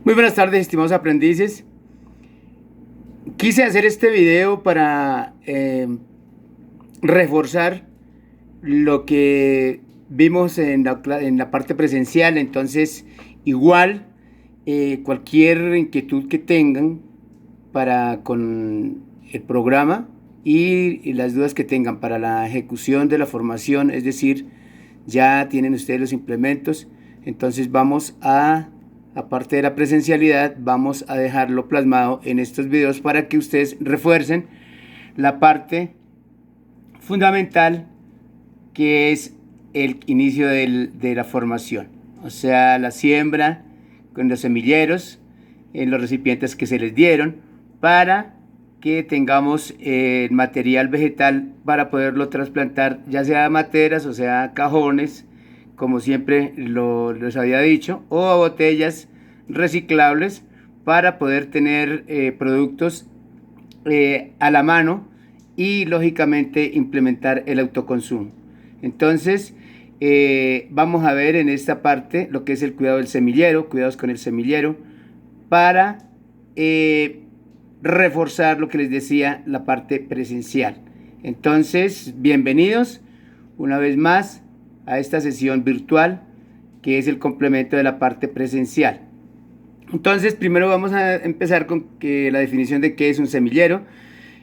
Muy buenas tardes, estimados aprendices. Quise hacer este video para reforzar lo que vimos en la parte presencial. Entonces, igual, cualquier inquietud que tengan con el programa y las dudas que tengan para la ejecución de la formación, es decir, ya tienen ustedes los implementos. Entonces aparte de la presencialidad, vamos a dejarlo plasmado en estos videos para que ustedes refuercen la parte fundamental, que es el inicio de la formación, o sea, la siembra con los semilleros en los recipientes que se les dieron, para que tengamos el material vegetal para poderlo trasplantar, ya sea materas o sea cajones, como siempre les había dicho, o a botellas reciclables, para poder tener productos a la mano y lógicamente implementar el autoconsumo. Entonces vamos a ver en esta parte lo que es el cuidado del semillero, cuidados con el semillero, para reforzar lo que les decía, la parte presencial. Entonces, bienvenidos una vez más a esta sesión virtual, que es el complemento de la parte presencial. Entonces, primero vamos a empezar con la definición de qué es un semillero,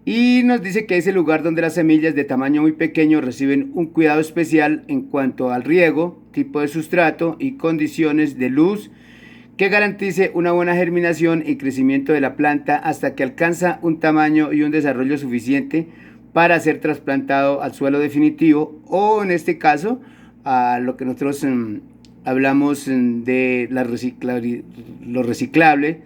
y nos dice que es el lugar donde las semillas de tamaño muy pequeño reciben un cuidado especial en cuanto al riego, tipo de sustrato y condiciones de luz, que garantice una buena germinación y crecimiento de la planta hasta que alcanza un tamaño y un desarrollo suficiente para ser trasplantado al suelo definitivo, o en este caso a lo que nosotros hablamos de lo reciclable,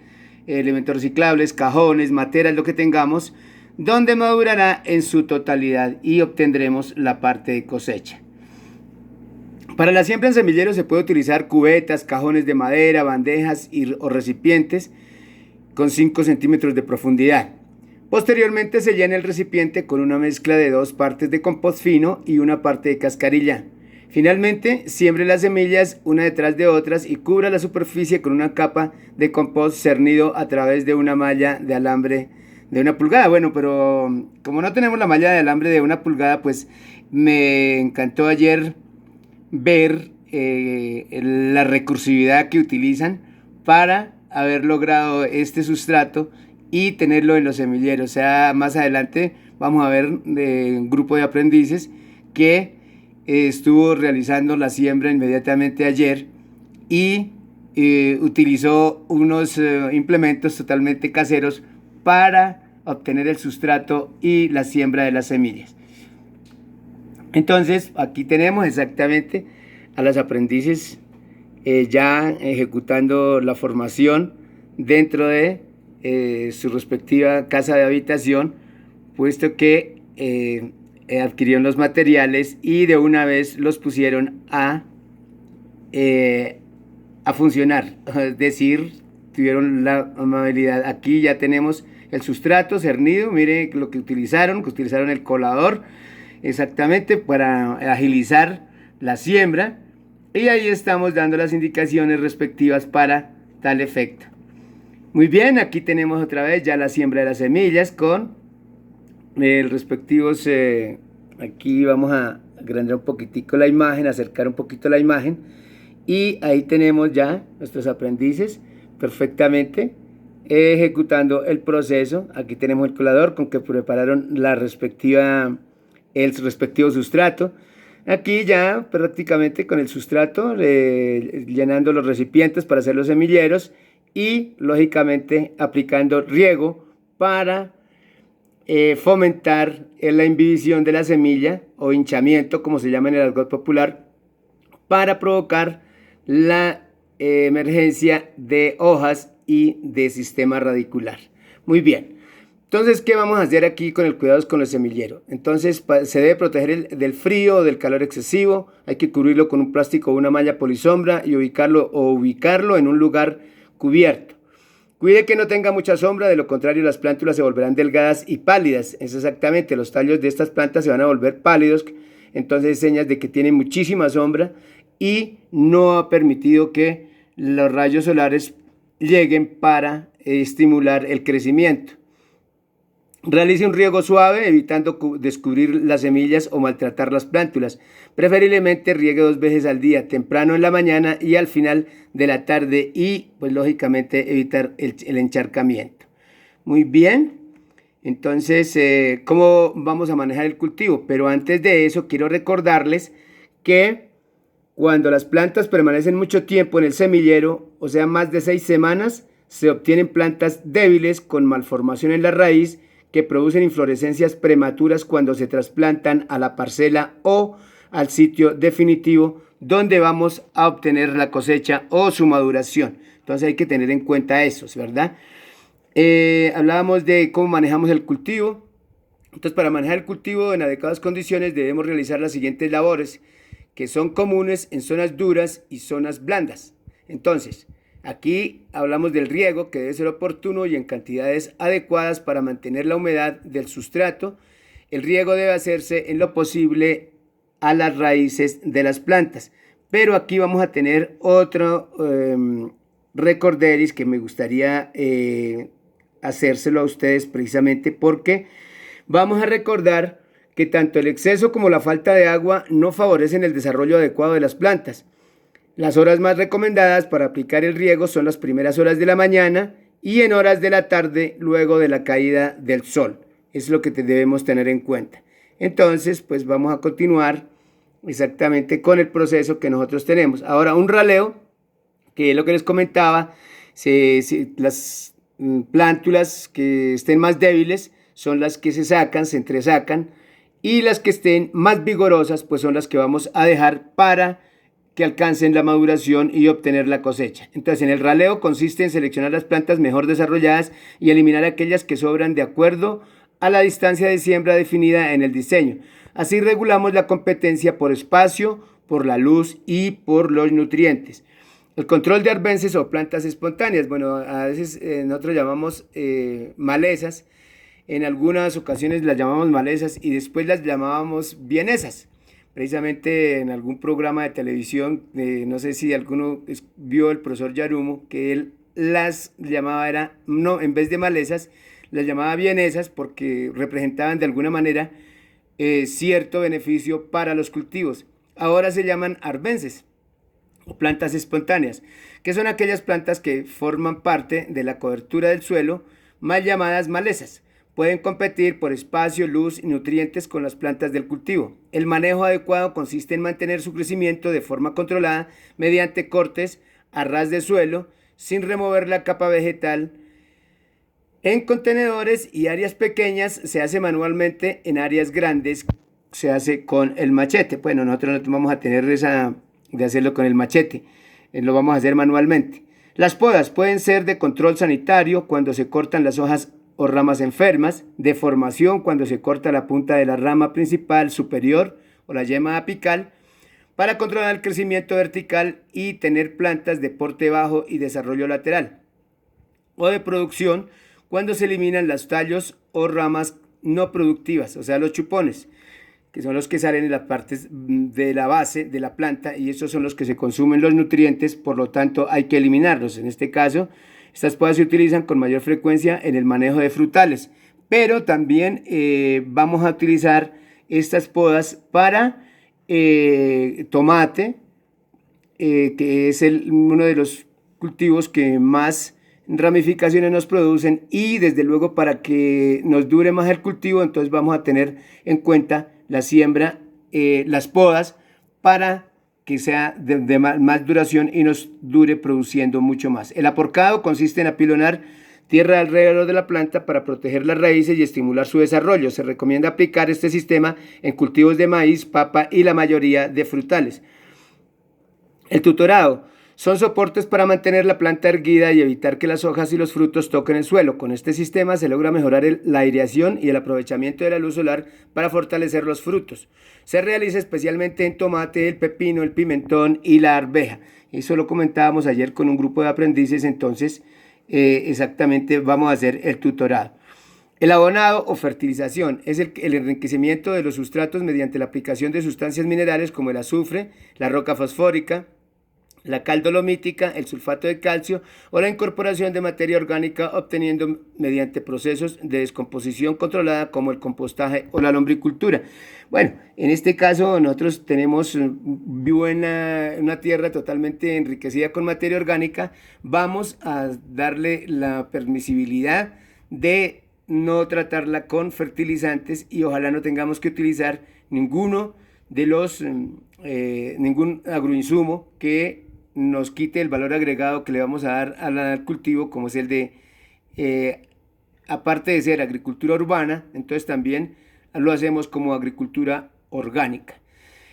elementos reciclables, cajones, materas, lo que tengamos, donde madurará en su totalidad y obtendremos la parte de cosecha. Para la siembra en semilleros se puede utilizar cubetas, cajones de madera, bandejas o recipientes con 5 centímetros de profundidad. Posteriormente se llena el recipiente con una mezcla de 2 partes de compost fino y una parte de cascarilla. Finalmente, siembre las semillas una detrás de otras y cubra la superficie con una capa de compost cernido a través de una malla de alambre de 1 pulgada. Bueno, pero como no tenemos la malla de alambre de 1 pulgada, pues me encantó ayer ver la recursividad que utilizan para haber logrado este sustrato y tenerlo en los semilleros. O sea, más adelante vamos a ver un grupo de aprendices que estuvo realizando la siembra inmediatamente ayer y utilizó unos implementos totalmente caseros para obtener el sustrato y la siembra de las semillas. Entonces, aquí tenemos exactamente a los aprendices ya ejecutando la formación dentro de su respectiva casa de habitación, puesto que adquirieron los materiales y de una vez los pusieron a funcionar, es decir, tuvieron la amabilidad. Aquí ya tenemos el sustrato cernido, mire lo que utilizaron el colador exactamente para agilizar la siembra, y ahí estamos dando las indicaciones respectivas para tal efecto. Muy bien, aquí tenemos otra vez ya la siembra de las semillas con el respectivos, aquí vamos a agrandar un poquitico la imagen, acercar un poquito la imagen, y ahí tenemos ya nuestros aprendices perfectamente ejecutando el proceso. Aquí tenemos el colador con que prepararon el respectivo sustrato. Aquí ya prácticamente con el sustrato llenando los recipientes para hacer los semilleros y lógicamente aplicando riego para fomentar la imbibición de la semilla, o hinchamiento como se llama en el argot popular, para provocar la emergencia de hojas y de sistema radicular. Muy bien. Entonces, ¿qué vamos a hacer aquí con el cuidado con el semillero? Entonces, se debe proteger del frío o del calor excesivo. Hay que cubrirlo con un plástico o una malla polisombra y ubicarlo en un lugar cubierto. Cuide que no tenga mucha sombra, de lo contrario las plántulas se volverán delgadas y pálidas. Es exactamente, los tallos de estas plantas se van a volver pálidos. Entonces, señas de que tienen muchísima sombra y no ha permitido que los rayos solares lleguen para estimular el crecimiento. Realice un riego suave, evitando descubrir las semillas o maltratar las plántulas. Preferiblemente riegue 2 veces al día, temprano en la mañana y al final de la tarde, y pues lógicamente evitar el encharcamiento. Muy bien, entonces, ¿cómo vamos a manejar el cultivo? Pero antes de eso quiero recordarles que cuando las plantas permanecen mucho tiempo en el semillero, o sea más de 6 semanas, se obtienen plantas débiles con malformación en la raíz, que producen inflorescencias prematuras cuando se trasplantan a la parcela o al sitio definitivo donde vamos a obtener la cosecha o su maduración. Entonces hay que tener en cuenta eso, ¿verdad? Hablábamos de cómo manejamos el cultivo. Entonces, para manejar el cultivo en adecuadas condiciones debemos realizar las siguientes labores, que son comunes en zonas duras y zonas blandas. Entonces, aquí hablamos del riego, que debe ser oportuno y en cantidades adecuadas para mantener la humedad del sustrato. El riego debe hacerse en lo posible a las raíces de las plantas. Pero aquí vamos a tener otro recorderis que me gustaría hacérselo a ustedes, precisamente porque vamos a recordar que tanto el exceso como la falta de agua no favorecen el desarrollo adecuado de las plantas. Las horas más recomendadas para aplicar el riego son las primeras horas de la mañana y en horas de la tarde, luego de la caída del sol. Es lo que debemos tener en cuenta. Entonces, pues vamos a continuar exactamente con el proceso que nosotros tenemos. Ahora, un raleo, que es lo que les comentaba, las plántulas que estén más débiles son las que se entresacan, y las que estén más vigorosas pues son las que vamos a dejar para que alcancen la maduración y obtener la cosecha. Entonces, en el raleo consiste en seleccionar las plantas mejor desarrolladas y eliminar aquellas que sobran de acuerdo a la distancia de siembra definida en el diseño. Así regulamos la competencia por espacio, por la luz y por los nutrientes. El control de arbences o plantas espontáneas, bueno, a veces nosotros llamamos malezas. En algunas ocasiones las llamamos malezas y después las llamábamos bienesas. Precisamente en algún programa de televisión, no sé si alguno vio el profesor Yarumo, que él las llamaba, en vez de malezas, las llamaba bienesas porque representaban de alguna manera cierto beneficio para los cultivos. Ahora se llaman arbences o plantas espontáneas, que son aquellas plantas que forman parte de la cobertura del suelo, mal llamadas malezas. Pueden competir por espacio, luz y nutrientes con las plantas del cultivo. El manejo adecuado consiste en mantener su crecimiento de forma controlada mediante cortes a ras de suelo, sin remover la capa vegetal. En contenedores y áreas pequeñas se hace manualmente, en áreas grandes se hace con el machete. Bueno, nosotros no vamos a tener esa de hacerlo con el machete, lo vamos a hacer manualmente. Las podas pueden ser de control sanitario cuando se cortan las hojas o ramas enfermas, deformación cuando se corta la punta de la rama principal superior o la yema apical, para controlar el crecimiento vertical y tener plantas de porte bajo y desarrollo lateral, o de producción cuando se eliminan los tallos o ramas no productivas, o sea los chupones, que son los que salen en las partes de la base de la planta, y esos son los que se consumen los nutrientes, por lo tanto hay que eliminarlos. En este caso, estas podas se utilizan con mayor frecuencia en el manejo de frutales, pero también vamos a utilizar estas podas para tomate, que es uno de los cultivos que más ramificaciones nos producen, y desde luego para que nos dure más el cultivo, entonces vamos a tener en cuenta la siembra, las podas, para que sea de más duración y nos dure produciendo mucho más. El aporcado consiste en apilonar tierra alrededor de la planta para proteger las raíces y estimular su desarrollo. Se recomienda aplicar este sistema en cultivos de maíz, papa y la mayoría de frutales. El tutorado son soportes para mantener la planta erguida y evitar que las hojas y los frutos toquen el suelo. Con este sistema se logra mejorar la aireación y el aprovechamiento de la luz solar para fortalecer los frutos. Se realiza especialmente en tomate, el pepino, el pimentón y la arveja. Eso lo comentábamos ayer con un grupo de aprendices, entonces exactamente vamos a hacer el tutorado. El abonado o fertilización es el enriquecimiento de los sustratos mediante la aplicación de sustancias minerales como el azufre, la roca fosfórica, la cal dolomítica, el sulfato de calcio o la incorporación de materia orgánica obteniendo mediante procesos de descomposición controlada como el compostaje o la lombricultura. Bueno, en este caso nosotros tenemos una tierra totalmente enriquecida con materia orgánica. Vamos a darle la permisibilidad de no tratarla con fertilizantes y ojalá no tengamos que utilizar ninguno de los ningún agroinsumo que nos quite el valor agregado que le vamos a dar al cultivo, como es el de, aparte de ser agricultura urbana, entonces también lo hacemos como agricultura orgánica.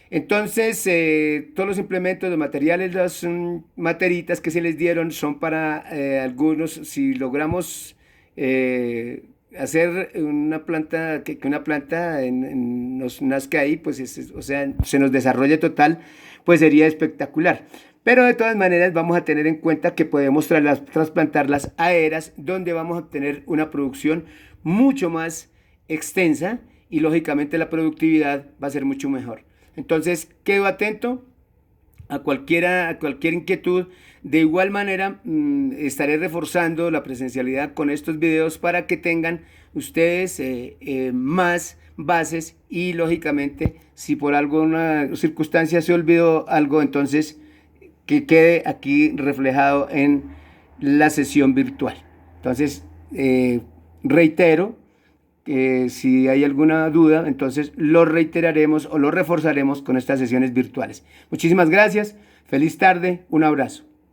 Entonces, todos los implementos, los materiales, las materitas que se les dieron son para algunos, si logramos hacer una planta, que una planta nos nazca ahí, pues o sea, se nos desarrolle total, pues sería espectacular. Pero de todas maneras vamos a tener en cuenta que podemos trasplantarlas a eras donde vamos a obtener una producción mucho más extensa y lógicamente la productividad va a ser mucho mejor. Entonces, quedo atento a cualquier inquietud. De igual manera, estaré reforzando la presencialidad con estos videos para que tengan ustedes más bases y lógicamente, si por alguna circunstancia se olvidó algo, entonces que quede aquí reflejado en la sesión virtual. Entonces, reitero, si hay alguna duda, entonces lo reiteraremos o lo reforzaremos con estas sesiones virtuales. Muchísimas gracias, feliz tarde, un abrazo.